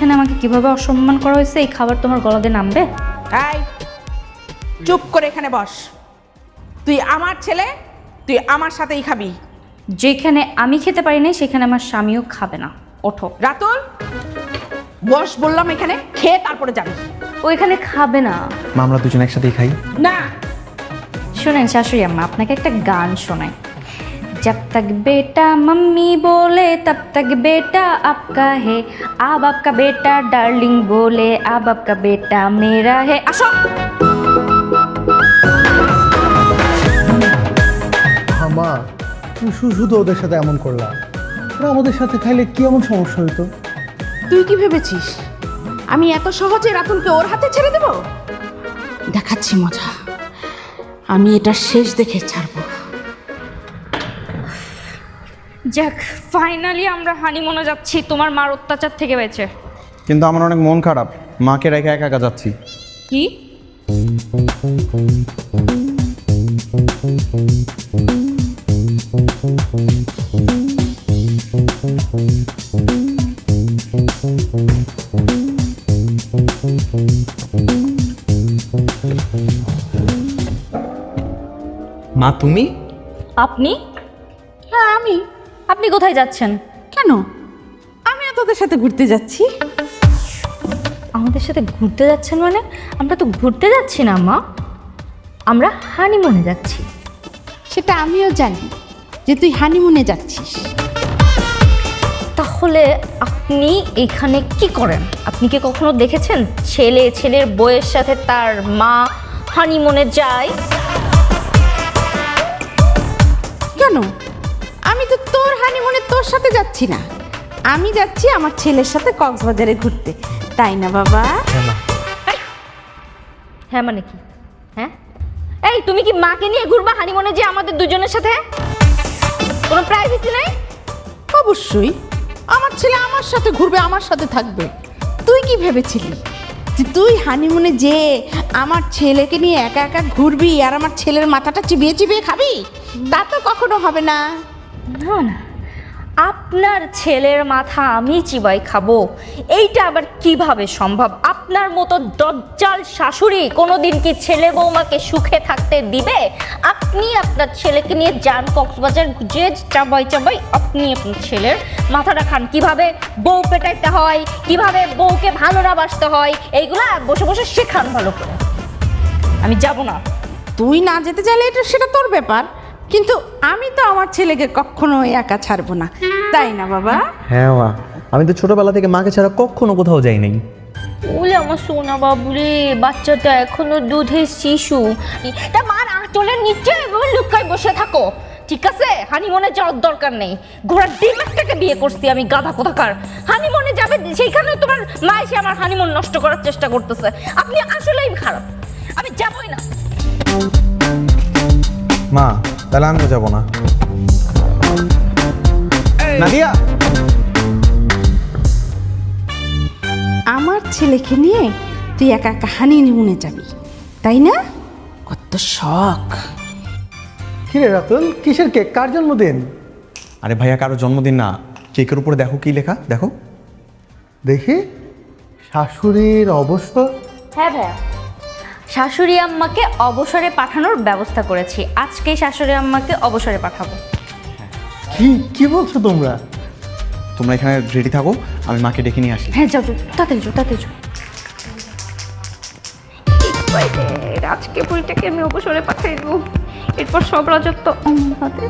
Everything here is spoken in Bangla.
এখানে আমাকে কিভাবে অসম্মান করা হয়েছে, এই খাবার তোমার গলাতে নামবে? এই চুপ করে এখানে বস। তুই আমার ছেলে, তুই আমার সাথেই খাবি। যেখানে আমি খেতে পারি না সেখানে আমার স্বামীও খাবে না। ওঠো। রাতুল বস বললাম, এখানে খেয়ে তারপরে যাবি। ও এখানে খাবে না। মা আমরা দুজন একসাথেই খাই। না শুনেন শাশুড়ি আম্মা, আপনাকে একটা গান শোনাই। जब तक बेटा मम्मी बोले तब तक बेटा आपका है, अब आपका बेटा डार्लिंग बोले अब आपका बेटा मेरा है। আসো। মা তুমি শুধু ওদের সাথে এমন করলা, ওরা আমাদের সাথে খাইলে কি এমন সমস্যা হইতো? তুই কি ভেবেছিস আমি এত সহজে রাতুলকে ওর হাতে ছেড়ে দেব? দেখাচ্ছি মজা, আমি এটা শেষ দেখে ছাড়বো। যাক, ফাইনালি আমরা হানিমুনে যাচ্ছি তোমার মার অত্যাচার থেকে বেঁচে। কিন্তু আমার অনেক মন খারাপ, মাকে রেখে একা একা যাচ্ছি। কি? মা তুমি? আপনি? হ্যাঁ আমি। আপনি কোথায় যাচ্ছেন? কেন? আমি তোদের সাথে ঘুরতে যাচ্ছি। আমাদের সাথে ঘুরতে যাচ্ছেন মানে? আমরা তো ঘুরতে যাচ্ছি না মা, আমরা হানিমুনে যাচ্ছি। সেটা আমিও জানি যে তুই হানিমুনে যাচ্ছিস। তাহলে আপনি এখানে কি করেন? আপনি কি কখনো দেখেছেন ছেলের বউয়ের সাথে তার মা হানিমুনে যায়? কেন? আমি তো তোর হানিমুনে তোর সাথে যাচ্ছি না, আমি যাচ্ছি আমার ছেলের সাথে কক্সবাজারে ঘুরতে, তাই না বাবা? হ্যাঁ মানে কি? হ্যাঁ এই তুমি কি মাকে নিয়ে ঘুরবা হানিমুনে যে আমাদের দুজনের সাথে? কোনো প্রাইভেসি নাই? অবশ্যই আমার ছেলে আমার সাথে ঘুরবে, আমার সাথে থাকবে। তুই কি ভেবেছিলি যে তুই হানিমুনে যে আমার ছেলেকে নিয়ে একা একা ঘুরবি আর আমার ছেলের মাথাটা চিবিয়ে চিবিয়ে খাবি? তা তো কখনো হবে না। না না, আপনার ছেলের মাথা আমি চিবাই খাবো, এইটা আবার কিভাবে সম্ভব? আপনার মতো দজ্জাল শাশুড়ি কোনোদিন কি ছেলে বৌমাকে সুখে থাকতে দিবে? আপনি আপনার ছেলেকে নিয়ে যান কক্সবাজার, যে চাবাই চাবাই আপনি আপনার ছেলের মাথাটা খান। কিভাবে বউ পেটাইতে হয়, কিভাবে বউকে ভালো না বাসতে হয়, এইগুলা বসে বসে শেখান ভালো করে। আমি যাব না। তুই না যেতে চাইলে এটা সেটা তোর ব্যাপার, কিন্তু আমি তো আমার ছেলেকে কখনো একা ছাড়বো না, তাই না বাবা? হ্যাঁ মা, আমি তো ছোটবেলা থেকে মাকে ছাড়া কখনো কোথাও যাই নাই। ওলে আমার সোনা বাবুরে, বাচ্চাটা এখনো দুধের শিশু, তা মার আঁচলের নিচে লুকায় বসে থাকো, ঠিক আছে? হানিমুনে যাওয়ার দরকার নেই। ঘোড়ার ডিম একটাকে বিয়ে করছি আমি, গাধা কোথাকার। হানিমুনে যাবে সেইখানে তোমার মা এসে আমার হানিমুন নষ্ট করার চেষ্টা করতেছে। আপনি আসলেই খারাপ, আমি যাবই না। মা তাহলে আমিও যাবো না। নাদিয়া, আমার ছেলেকে নিয়ে তুই একা একা হানিমুনে যাবি, তাই না? কত শখ! কিরে রাতুল, কিসের কেক? কার জন্মদিন? আরে ভাইয়া কারো জন্মদিন না, কেকের উপরে দেখো কি লেখা, দেখো। দেখি, শাশুড়ির অবসর। হ্যাঁ ভাইয়া, শাশুড়ি আম্মাকে অবসরে পাঠানোর ব্যবস্থা করেছি। আজকেই শাশুড়ি আম্মাকে অবসরে পাঠাবো। কি বলছো তোমরা? তোমরা এখানে রেডি থাকো, আমি মাকে ডেকে নিয়ে আসি। হ্যাঁ যাও যাও, তাড়াতাড়ি যাও, তাড়াতাড়ি যাও। আজকে বুড়িটাকে আমি অবসরে পাঠাই দেবো, এরপর সব রাজত্ব আমার হাতে।